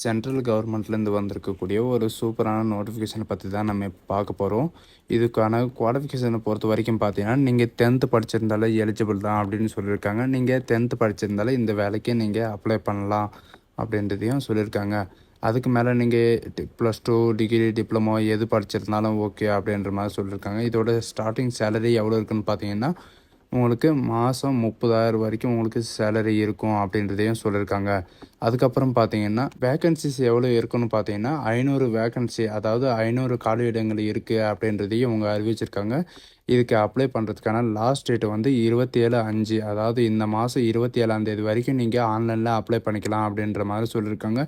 Central கவர்மெண்ட்லேருந்து வந்திருக்கக்கூடிய ஒரு சூப்பரான நோட்டிஃபிகேஷனை பற்றி தான் நம்ம பார்க்க போகிறோம். இதுக்கான குவாலிஃபிகேஷனை பொறுத்த வரைக்கும் பார்த்தீங்கன்னா, நீங்கள் 10th படிச்சிருந்தாலே எலிஜிபிள் தான் அப்படின்னு சொல்லியிருக்காங்க. நீங்கள் 10th படிச்சிருந்தாலே இந்த வேலைக்கு நீங்கள் அப்ளை பண்ணலாம் அப்படின்றதையும் சொல்லியிருக்காங்க. அதுக்கு மேலே நீங்கள் +2 டிகிரி டிப்ளமோ எது படிச்சிருந்தாலும் ஓகே அப்படின்ற மாதிரி சொல்லியிருக்காங்க. இதோட ஸ்டார்டிங் சேலரி எவ்வளோ இருக்குன்னு பார்த்தீங்கன்னா, உங்களுக்கு மாதம் 30,000 வரைக்கும் உங்களுக்கு சேலரி இருக்கும் அப்படின்றதையும் சொல்லியிருக்காங்க. அதுக்கப்புறம் பார்த்தீங்கன்னா வேக்கன்சிஸ் எவ்வளோ இருக்குன்னு பார்த்தீங்கன்னா 500 வேக்கன்சி, அதாவது 500 காலி இடங்கள் இருக்குது அப்படின்றதையும் அவங்க அறிவிச்சிருக்காங்க. இதுக்கு அப்ளை பண்ணுறதுக்கான லாஸ்ட் டேட் வந்து 27/5, அதாவது இந்த மாதம் 27ஆம் தேதி வரைக்கும் நீங்கள் ஆன்லைனில் அப்ளை பண்ணிக்கலாம் அப்படின்ற மாதிரி சொல்லியிருக்காங்க.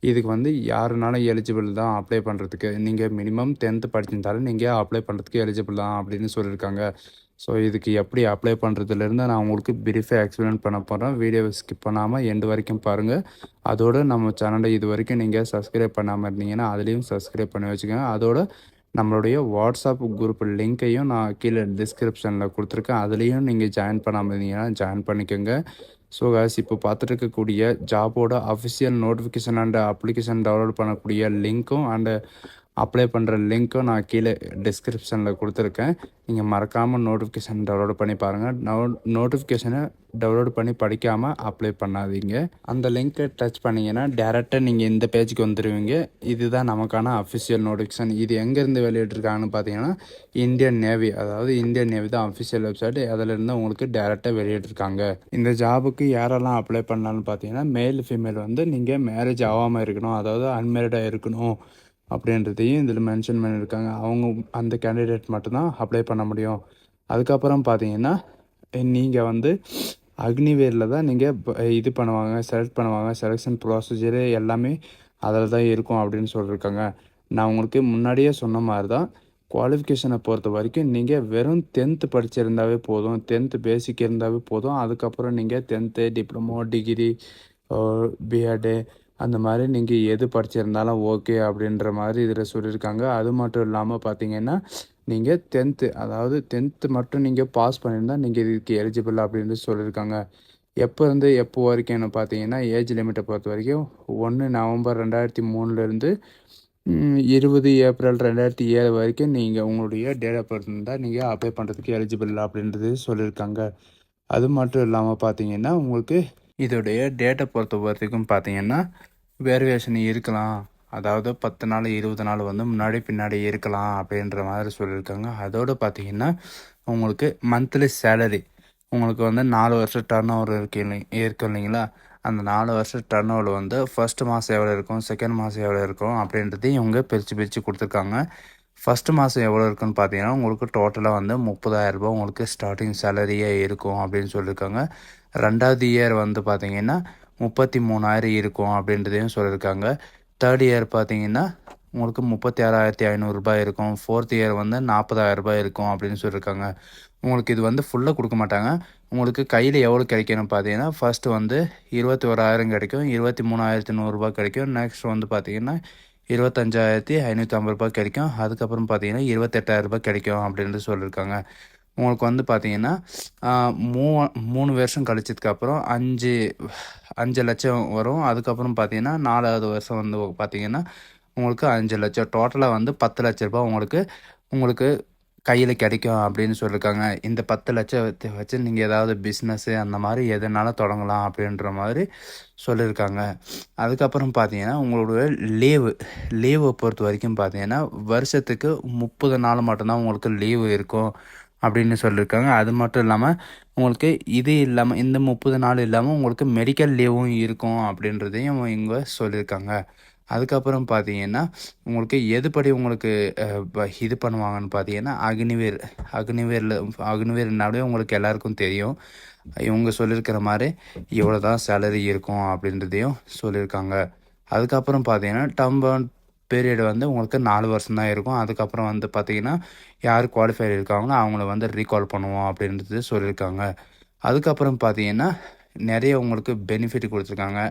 இதுக்கு வந்து யாருனாலும் எலிஜிபிள் தான் அப்ளை பண்ணுறதுக்கு. நீங்கள் மினிமம் 10th படிச்சிருந்தாலும் நீங்கள் அப்ளை பண்ணுறதுக்கு எலிஜிபிள் தான் அப்படின்னு சொல்லியிருக்காங்க. ஸோ இதுக்கு எப்படி அப்ளை பண்ணுறதுலேருந்து நான் உங்களுக்கு ப்ரீஃபாக எக்ஸ்பிளைன் பண்ண போகிறேன். வீடியோவை ஸ்கிப் பண்ணாமல் எண்டு வரைக்கும் பாருங்கள். அதோடு நம்ம சேனலை இது வரைக்கும் நீங்கள் சப்ஸ்கிரைப் பண்ணாமல் இருந்தீங்கன்னா அதுலேயும் சப்ஸ்கிரைப் பண்ணி வச்சுக்கோங்க. அதோட நம்மளுடைய வாட்ஸ்அப் குரூப் லிங்க்கையும் நான் கீழே டிஸ்கிரிப்ஷனில் கொடுத்துருக்கேன். அதுலேயும் நீங்கள் ஜாயின் பண்ணாமல் இருந்தீங்கன்னா ஜாயின் பண்ணிக்கோங்க. ஸோ காய்ஸ், இப்போ பார்த்துட்டு இருக்கக்கூடிய ஜாபோட official notification and application download பண்ணக்கூடிய லிங்க்கும் அண்டு அப்ளை பண்ணுற லிங்க்கும் நான் கீழே டிஸ்கிரிப்ஷனில் கொடுத்துருக்கேன். நீங்கள் மறக்காமல் நோட்டிஃபிகேஷன் டவுன்லோட் பண்ணி பாருங்கள். நோட்டிஃபிகேஷனை டவுன்லோட் பண்ணி படிக்காமல் அப்ளை பண்ணாதீங்க. அந்த லிங்க்கை டச் பண்ணிங்கன்னா டேரெக்டாக நீங்கள் இந்த பேஜுக்கு வந்துடுவீங்க. இதுதான் நமக்கான அஃபிஷியல் நோட்டிஃபிகேஷன். இது எங்கேருந்து வெளியிட்ருக்காங்கன்னு பார்த்தீங்கன்னா இந்தியன் நேவி, அதாவது இந்தியன் நேவி தான் அஃபிஷியல் வெப்சைட். அதிலிருந்து உங்களுக்கு டேரெக்டாக வெளியிட்ருக்காங்க. இந்த ஜாபுக்கு யாரெல்லாம் அப்ளை பண்ணலான்னு பார்த்தீங்கன்னா மேல் ஃபீமேல் வந்து நீங்கள் மேரேஜ் ஆகாமல் இருக்கணும், அதாவது அன்மேரிடாக இருக்கணும் அப்படின்றதையும் இதில் மென்ஷன் பண்ணியிருக்காங்க. அவங்க அந்த கேண்டிடேட் மட்டும்தான் அப்ளை பண்ண முடியும். அதுக்கப்புறம் பார்த்தீங்கன்னா நீங்கள் வந்து அக்னிவேரில் தான் நீங்கள் இது பண்ணுவாங்க, செலக்ட் பண்ணுவாங்க. செலெக்ஷன் ப்ரொசீஜரு எல்லாமே அதில் தான் இருக்கும் அப்படின்னு சொல்லியிருக்காங்க. நான் உங்களுக்கு முன்னாடியே சொன்ன மாதிரி தான் குவாலிஃபிகேஷனை பொறுத்த வரைக்கும் நீங்கள் வெறும் 10th படிச்சிருந்தாவே போதும், 10th பேசிக் இருந்தாவே போதும். அதுக்கப்புறம் நீங்கள் 10th டிப்ளமோ டிகிரி பிஎட்டு அந்த மாதிரி நீங்கள் எது படிச்சிருந்தாலும் ஓகே அப்படின்ற மாதிரி இதில் சொல்லியிருக்காங்க. அது மட்டும் இல்லாமல் பார்த்தீங்கன்னா நீங்கள் 10th, அதாவது 10th மட்டும் நீங்கள் பாஸ் பண்ணியிருந்தால் நீங்கள் இதுக்கு எலிஜிபிள் அப்படின்னு சொல்லியிருக்காங்க. எப்போ இருந்து எப்போ வரைக்கும்னு பார்த்தீங்கன்னா ஏஜ் லிமிட்டை பொறுத்த வரைக்கும் 1 நவம்பர் 2003 20 ஏப்ரல் 2007 வரைக்கும் நீங்கள் உங்களுடைய டேட் ஆஃப் பர்த் இருந்தால் நீங்கள் அப்ளை பண்ணுறதுக்கு எலிஜிபிள் அப்படின்றது சொல்லியிருக்காங்க. அது மட்டும் இல்லாமல் பார்த்தீங்கன்னா உங்களுக்கு இதோடைய டேட்டை பொறுத்த வரைக்கும் பார்த்தீங்கன்னா வேரியேஷன் இருக்கலாம், அதாவது 10 நாள் 20 நாள் வந்து முன்னாடி பின்னாடி இருக்கலாம் அப்படின்ற மாதிரி சொல்லியிருக்காங்க. அதோடு பார்த்தீங்கன்னா உங்களுக்கு மந்த்லி சேலரி உங்களுக்கு வந்து 4 வருஷம் டர்ன் ஓவர் இருக்கு இல்லைங்களா, அந்த 4 வருஷம் டர்ன் ஓவர் வந்து ஃபஸ்ட்டு மாதம் எவ்வளோ இருக்கும், செகண்ட் மாதம் எவ்வளோ இருக்கும் அப்படின்றதையும் இவங்க பிரித்து கொடுத்துருக்காங்க. ஃபஸ்ட்டு மாதம் எவ்வளோ இருக்குன்னு பார்த்தீங்கன்னா உங்களுக்கு டோட்டலாக வந்து 30,000 உங்களுக்கு ஸ்டார்டிங் சேலரியே இருக்கும் அப்படின்னு சொல்லியிருக்காங்க. 2வது இயர் வந்து பார்த்தீங்கன்னா 33,000 இருக்கும் அப்படின்றதையும் சொல்லியிருக்காங்க. 3rd இயர் பார்த்தீங்கன்னா உங்களுக்கு 36,500 இருக்கும். 4th இயர் வந்து 40,000 இருக்கும் அப்படின்னு சொல்லியிருக்காங்க. உங்களுக்கு இது வந்து ஃபுல்லாக கொடுக்க மாட்டாங்க. உங்களுக்கு கையில் எவ்வளோ கிடைக்கணும் பார்த்தீங்கன்னா ஃபஸ்ட்டு வந்து 21,000 கிடைக்கும், 23,100 கிடைக்கும். நெக்ஸ்ட் வந்து பார்த்தீங்கன்னா 25,550 கிடைக்கும். அதுக்கப்புறம் பார்த்தீங்கன்னா 28,000 கிடைக்கும் அப்படின்ட்டு சொல்லியிருக்காங்க. உங்களுக்கு வந்து பார்த்தீங்கன்னா 3 வருஷம் கழிச்சதுக்கப்புறம் 5 லட்சம் வரும். அதுக்கப்புறம் பார்த்தீங்கன்னா 4வது வருஷம் வந்து பார்த்தீங்கன்னா உங்களுக்கு 5 லட்சம், டோட்டலாக வந்து 10 லட்ச ரூபா உங்களுக்கு கையில் கிடைக்கும் அப்படின்னு சொல்லியிருக்காங்க. இந்த 10 லட்சத்தை வச்சு நீங்கள் ஏதாவது பிஸ்னஸ்ஸு அந்த மாதிரி எதுனாலும் தொடங்கலாம் அப்படின்ற மாதிரி சொல்லியிருக்காங்க. அதுக்கப்புறம் பார்த்தீங்கன்னா உங்களோட லீவை பொறுத்த வரைக்கும் பார்த்தீங்கன்னா வருஷத்துக்கு 30 நாள் மட்டும்தான் உங்களுக்கு லீவு இருக்கும் அப்படின்னு சொல்லியிருக்காங்க. அது மட்டும் இல்லாமல் உங்களுக்கு இது இல்லாமல் இந்த 30 நாள் இல்லாமல் உங்களுக்கு மெடிக்கல் லீவும் இருக்கும் அப்படின்றதையும் இவங்க சொல்லியிருக்காங்க. அதுக்கப்புறம் பார்த்தீங்கன்னா உங்களுக்கு எதுபடி உங்களுக்கு இது பண்ணுவாங்கன்னு பார்த்தீங்கன்னா அக்னிவேர்னாலே உங்களுக்கு எல்லாருக்கும் தெரியும். இவங்க சொல்லியிருக்கிற மாதிரி இவ்வளோ தான் சேலரி இருக்கும் அப்படின்றதையும் சொல்லியிருக்காங்க. அதுக்கப்புறம் பார்த்தீங்கன்னா டர்ம் பீரியட் வந்து உங்களுக்கு 4 வருஷம் தான் இருக்கும். அதுக்கப்புறம் வந்து பார்த்தீங்கன்னா யார் குவாலிஃபைடு இருக்காங்களோ அவங்கள வந்து ரீகால் பண்ணுவோம் அப்படின்றது சொல்லியிருக்காங்க. அதுக்கப்புறம் பார்த்தீங்கன்னா நிறைய உங்களுக்கு பெனிஃபிட் கொடுத்துருக்காங்க.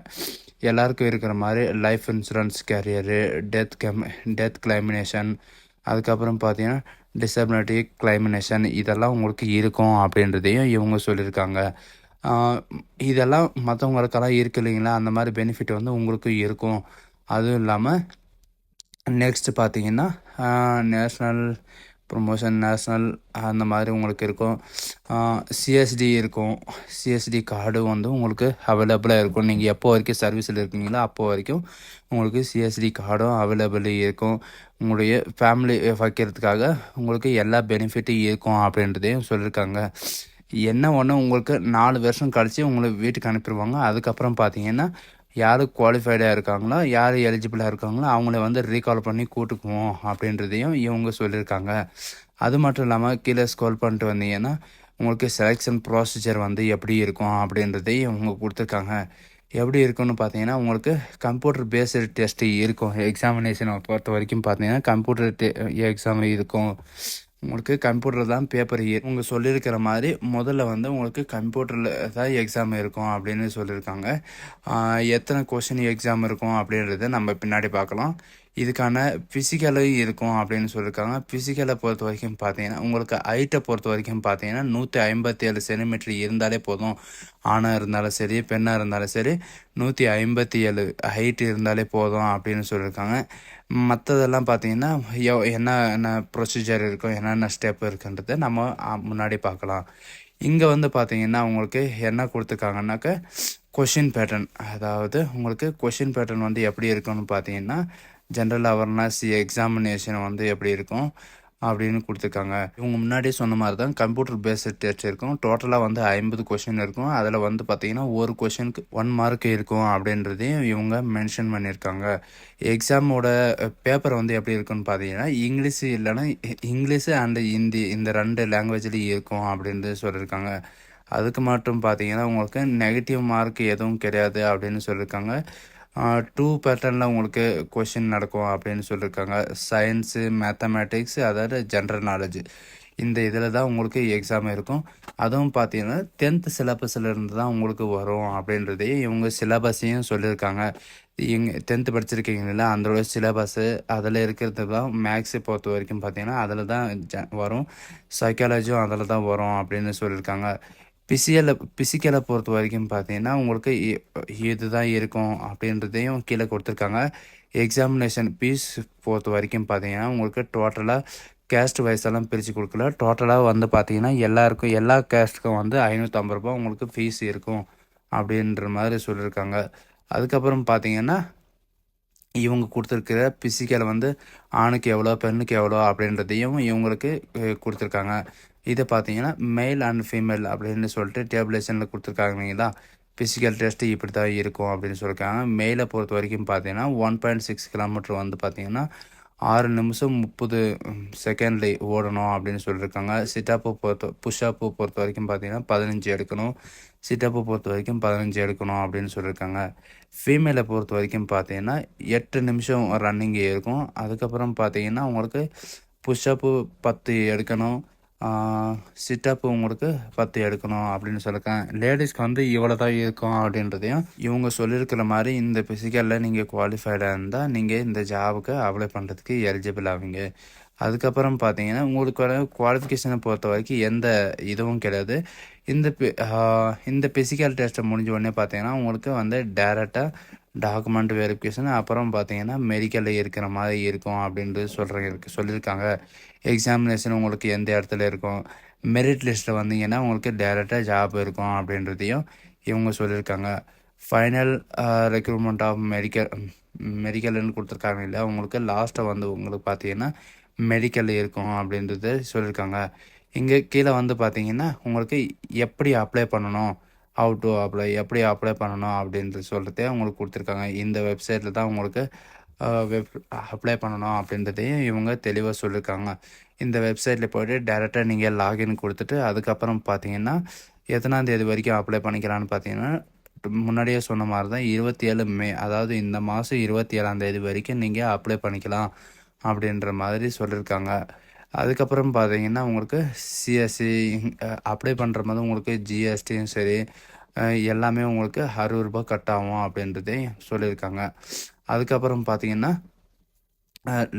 எல்லாருக்கும் இருக்கிற மாதிரி லைஃப் இன்சூரன்ஸ் கேரியரு, டெத் கிளைமினேஷன், அதுக்கப்புறம் பார்த்தீங்கன்னா டிசபிலிட்டி கிளைமினேஷன் இதெல்லாம் உங்களுக்கு இருக்கும் அப்படின்றதையும் இவங்க சொல்லியிருக்காங்க. இதெல்லாம் மற்றவங்களுக்கெல்லாம் இருக்கு இல்லைங்களா, அந்த மாதிரி பெனிஃபிட் வந்து உங்களுக்கு இருக்கும் அதுவும் இல்லாமல் நெக்ஸ்ட்டு பார்த்தீங்கன்னா நேஷ்னல் ப்ரொமோஷன் நேஷ்னல் அந்த மாதிரி உங்களுக்கு இருக்கும். சிஎஸ்டி இருக்கும். சிஎஸ்டி கார்டு வந்து உங்களுக்கு அவைலபிளாக இருக்கும். நீங்கள் எப்போ வரைக்கும் சர்வீஸில் இருக்கீங்களோ அப்போ வரைக்கும் உங்களுக்கு சிஎஸ்டி கார்டும் அவைலபிள் இருக்கும். உங்களுடைய ஃபேமிலி வைக்கிறதுக்காக உங்களுக்கு எல்லா பெனிஃபிட்டும் இருக்கும் அப்படின்றதையும் சொல்லியிருக்காங்க. என்ன ஒன்று உங்களுக்கு 4 வருஷம் கழித்து உங்களை வீட்டுக்கு அனுப்பிடுவாங்க. அதுக்கப்புறம் பார்த்தீங்கன்னா யார் குவாலிஃபைடாக இருக்காங்களோ யார் எலிஜிபிளாக இருக்காங்களோ அவங்கள வந்து ரீகால் பண்ணி கூட்டுக்குவோம் அப்படின்றதையும் இவங்க சொல்லியிருக்காங்க. அது மட்டும் இல்லாமல் கீழே ஸ்க்ரோல் பண்ணிட்டு வந்தீங்கன்னா உங்களுக்கு செலெக்ஷன் ப்ரொசீஜர் வந்து எப்படி இருக்கும் அப்படின்றதையும் இவங்க கொடுத்துருக்காங்க. எப்படி இருக்குன்னு பார்த்தீங்கன்னா உங்களுக்கு கம்ப்யூட்டர் பேஸ்டு டெஸ்ட்டு இருக்கும். எக்ஸாமினேஷனை பொறுத்த வரைக்கும் பார்த்தீங்கன்னா கம்ப்யூட்டர் எக்ஸாம் இருக்கும். உங்களுக்கு கம்ப்யூட்டர் தான் பேப்பர் உங்க சொல்லியிருக்கிற மாதிரி முதல்ல வந்து உங்களுக்கு கம்ப்யூட்டரில் தான் எக்ஸாம் இருக்கும் அப்படின்னு சொல்லியிருக்காங்க. எத்தனை கொஷின் எக்ஸாம் இருக்கும் அப்படின்றத நம்ம பின்னாடி பார்க்கலாம். இதுக்கான ஃபிசிக்கலும் இருக்கும் அப்படின்னு சொல்லியிருக்காங்க. ஃபிசிக்கலை பொறுத்த வரைக்கும் பார்த்தீங்கன்னா உங்களுக்கு ஹைட்டை பொறுத்த வரைக்கும் பார்த்தீங்கன்னா 157 சென்டிமீட்டர் இருந்தாலே போதும். ஆணாக இருந்தாலும் சரி பெண்ணாக இருந்தாலும் சரி 157 ஹைட் இருந்தாலே போதும் அப்படின்னு சொல்லியிருக்காங்க. மற்றதெல்லாம் பார்த்தீங்கன்னா என்னென்ன ப்ரொசீஜர் இருக்கும் என்னென்ன ஸ்டெப் இருக்குன்றதை நம்ம முன்னாடி பார்க்கலாம். இங்கே வந்து பார்த்தீங்கன்னா உங்களுக்கு என்ன கொடுத்துருக்காங்கன்னாக்க கொஷின் பேட்டர்ன், அதாவது உங்களுக்கு கொஷின் பேட்டர்ன் வந்து எப்படி இருக்குன்னு பார்த்தீங்கன்னா ஜென்ரல் அவேர்னஸ் எக்ஸாமினேஷன் வந்து எப்படி இருக்கும் அப்படின்னு கொடுத்துருக்காங்க. இவங்க முன்னாடியே சொன்ன மாதிரி தான் கம்ப்யூட்டர் பேஸ்டு டெஸ்ட் இருக்கும். டோட்டலாக வந்து 50 கொஷின் இருக்கும். அதில் வந்து பார்த்தீங்கன்னா ஒரு கொஷினுக்கு 1 மார்க் இருக்கும் அப்படின்றதையும் இவங்க மென்ஷன் பண்ணியிருக்காங்க. எக்ஸாமோட பேப்பர் வந்து எப்படி இருக்குன்னு பார்த்தீங்கன்னா இங்கிலீஷ் இல்லைன்னா இங்கிலீஷு அண்டு ஹிந்தி இந்த 2 லாங்குவேஜ்லேயும் இருக்கும் அப்படின்றது சொல்லியிருக்காங்க. அதுக்கு மட்டும் பார்த்தீங்கன்னா உங்களுக்கு நெகட்டிவ் மார்க் எதுவும் கிடையாது அப்படின்னு சொல்லியிருக்காங்க. 2 பேட்டர்னில் உங்களுக்கு கொஷின் நடக்கும் அப்படின்னு சொல்லியிருக்காங்க. சயின்ஸு மேத்தமேட்டிக்ஸ் அதாவது ஜென்ரல் நாலேஜ் இந்த இதில் தான் உங்களுக்கு எக்ஸாம் இருக்கும். அதுவும் பார்த்தீங்கன்னா 10th சிலபஸில் இருந்து தான் உங்களுக்கு வரும் அப்படின்றதையும் இவங்க சிலபஸையும் சொல்லியிருக்காங்க. 10th படிச்சிருக்கீங்களா அதோட சிலபஸ்ஸு அதில் இருக்கிறது தான். மேக்ஸை பொறுத்த வரைக்கும் பார்த்தீங்கன்னா அதில் தான் வரும். சைக்காலஜியும் அதில் தான் வரும் அப்படின்னு சொல்லியிருக்காங்க. பிசிக்கலை பொறுத்த வரைக்கும் பார்த்தீங்கன்னா உங்களுக்கு இதுதான் இருக்கும் அப்படின்றதையும் கீழே கொடுத்துருக்காங்க. எக்ஸாமினேஷன் ஃபீஸ் பொறுத்த வரைக்கும் பார்த்தீங்கன்னா உங்களுக்கு டோட்டலாக கேஸ்ட் வைஸெல்லாம் பிரித்து கொடுக்கல. டோட்டலாக வந்து பார்த்தீங்கன்னா எல்லாருக்கும் எல்லா கேஸ்ட்டுக்கும் வந்து 550 ரூபா உங்களுக்கு ஃபீஸ் இருக்கும் அப்படின்ற மாதிரி சொல்லியிருக்காங்க. அதுக்கப்புறம் பார்த்தீங்கன்னா இவங்க கொடுத்துருக்கிற பிசிக்கலை வந்து ஆணுக்கு எவ்வளோ பெண்ணுக்கு எவ்வளோ அப்படின்றதையும் இவங்களுக்கு கொடுத்துருக்காங்க. இதை பார்த்தீங்கன்னா மேல் அண்ட் ஃபீமேல் அப்படின்னு சொல்லிட்டு டேபிளேஷனில் கொடுத்துருக்காங்களா. ஃபிசிக்கல் டெஸ்ட்டு இப்படி தான் இருக்கும் அப்படின்னு சொல்லியிருக்காங்க. மேலை பொறுத்த வரைக்கும் பார்த்தீங்கன்னா 1.6 கிலோமீட்டர் வந்து பார்த்தீங்கன்னா 6 நிமிஷம் 30 செகண்ட்ல ஓடணும் அப்படின்னு சொல்லியிருக்காங்க. சிட்டப்பு புஷ்அப்பு பொறுத்த வரைக்கும் பார்த்தீங்கன்னா 15 எடுக்கணும். சிட்டப்பு பொறுத்த வரைக்கும் 15 எடுக்கணும் அப்படின்னு சொல்லியிருக்காங்க. ஃபீமேலை பொறுத்த வரைக்கும் பார்த்தீங்கன்னா 8 நிமிஷம் ரன்னிங் இருக்கும். அதுக்கப்புறம் பார்த்தீங்கன்னா உங்களுக்கு புஷ்அப்பு 10 எடுக்கணும். சிட்டப்பு உங்களுக்கு 10 எடுக்கணும் அப்படின்னு சொல்லியிருக்கேன். லேடிஸ்க்கு வந்து இவ்வளோ தான் இருக்கும் அப்படின்றதையும் இவங்க சொல்லியிருக்கிற மாதிரி இந்த ஃபிசிக்கலில் நீங்கள் குவாலிஃபைடாக இருந்தால் நீங்கள் இந்த ஜாபுக்கு அப்ளை பண்ணுறதுக்கு எலிஜிபிள் ஆவீங்க. அதுக்கப்புறம் பார்த்தீங்கன்னா உங்களுக்கு குவாலிஃபிகேஷனை பொறுத்த வரைக்கும் எந்த இதுவும் கிடையாது. இந்த ஃபிசிக்கல் டெஸ்ட்டை முடிஞ்ச உடனே பார்த்தீங்கன்னா உங்களுக்கு வந்து டேரெக்டாக டாக்குமெண்ட் வெரிஃபிகேஷன் அப்புறம் பார்த்தீங்கன்னா மெடிக்கலில் இருக்கிற மாதிரி இருக்கும் அப்படின்றது சொல்லியிருக்காங்க. எக்ஸாமினேஷன் உங்களுக்கு எந்த இடத்துல இருக்கும், மெரிட் லிஸ்ட்டில் வந்தீங்கன்னா உங்களுக்கு டேரெக்டாக ஜாப் இருக்கும் அப்படின்றதையும் இவங்க சொல்லியிருக்காங்க. ஃபைனல் ரெக்ரூட்மெண்ட் ஆஃப் மெடிக்கல்னு கொடுத்துருக்காங்க இல்லை, உங்களுக்கு லாஸ்ட்டாக வந்து உங்களுக்கு பார்த்தீங்கன்னா மெடிக்கல் இருக்கும் அப்படின்றது சொல்லியிருக்காங்க. இங்கே கீழே வந்து பார்த்தீங்கன்னா உங்களுக்கு எப்படி அப்ளை பண்ணணும், ஹவு டு அப்ளை எப்படி அப்ளை பண்ணணும் அப்படின்றது சொல்கிறதே உங்களுக்கு கொடுத்துருக்காங்க. இந்த வெப்சைட்டில் தான் உங்களுக்கு அப்ளை பண்ணணும் அப்படின்றதையும் இவங்க தெளிவாக சொல்லியிருக்காங்க. இந்த வெப்சைட்டில் போய்ட்டு டேரெக்டாக நீங்கள் லாகின் கொடுத்துட்டு அதுக்கப்புறம் பார்த்தீங்கன்னா எத்தனாம் தேதி வரைக்கும் அப்ளை பண்ணிக்கலான்னு பார்த்தீங்கன்னா முன்னாடியே சொன்ன மாதிரி தான் 27 மே, அதாவது இந்த மாதம் 27ஆம் தேதி வரைக்கும் நீங்கள் அப்ளை பண்ணிக்கலாம் அப்படின்ற மாதிரி சொல்லியிருக்காங்க. அதுக்கப்புறம் பார்த்தீங்கன்னா உங்களுக்கு சிஎஸ்சி அப்ளை பண்ணுற மாதிரி உங்களுக்கு ஜிஎஸ்டியும் சரி எல்லாமே உங்களுக்கு 60 ரூபா கட் ஆகும் அப்படின்றதே சொல்லியிருக்காங்க. அதுக்கப்புறம் பார்த்தீங்கன்னா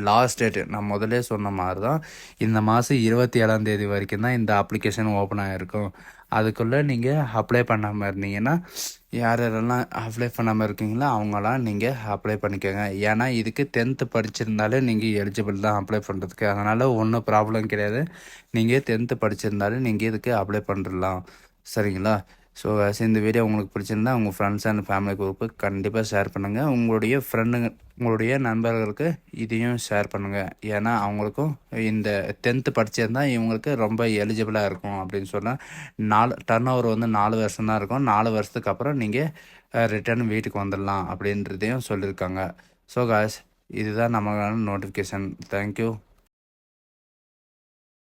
லாஸ்ட் டேட்டு நான் முதல்லே சொன்ன மாதிரி தான் இந்த மாதம் 27ஆம் தேதி வரைக்கும் தான் இந்த அப்ளிகேஷன் ஓப்பன் ஆகிருக்கும். அதுக்குள்ளே நீங்கள் அப்ளை பண்ணாமல் இருந்தீங்கன்னா யார் யாரெல்லாம் அப்ளை பண்ணாமல் இருக்கீங்களோ அவங்களாம் நீங்கள் அப்ளை பண்ணிக்கோங்க. ஏன்னா இதுக்கு 10th படிச்சிருந்தாலே நீங்கள் எலிஜிபிள் தான் அப்ளை பண்ணுறதுக்கு. அதனால் ஒன்றும் ப்ராப்ளம் கிடையாது. நீங்கள் 10th படிச்சிருந்தாலே நீங்கள் இதுக்கு அப்ளை பண்ணிடலாம். சரிங்களா? ஸோ இந்த வீடியோ உங்களுக்கு பிடிச்சிருந்தா உங்கள் ஃப்ரெண்ட்ஸ் அண்ட் ஃபேமிலி குரூப்புக்கு கண்டிப்பாக ஷேர் பண்ணுங்கள். உங்களுடைய நண்பர்களுக்கு இதையும் ஷேர் பண்ணுங்கள். ஏன்னா அவங்களுக்கும் இந்த 10th படிச்சிருந்தா இவங்களுக்கு ரொம்ப எலிஜிபிளாக இருக்கும் அப்படின்னு சொன்னால் டர்ன் ஓவர் வந்து 4 வருஷம் தான் இருக்கும். 4 வருஷத்துக்கு அப்புறம் நீங்கள் ரிட்டர்ன் வீட்டுக்கு வந்துடலாம் அப்படின்றதையும் சொல்லியிருக்காங்க. ஸோ காய்ஸ், இதுதான் நமக்கான நோட்டிஃபிகேஷன். தேங்க்யூ.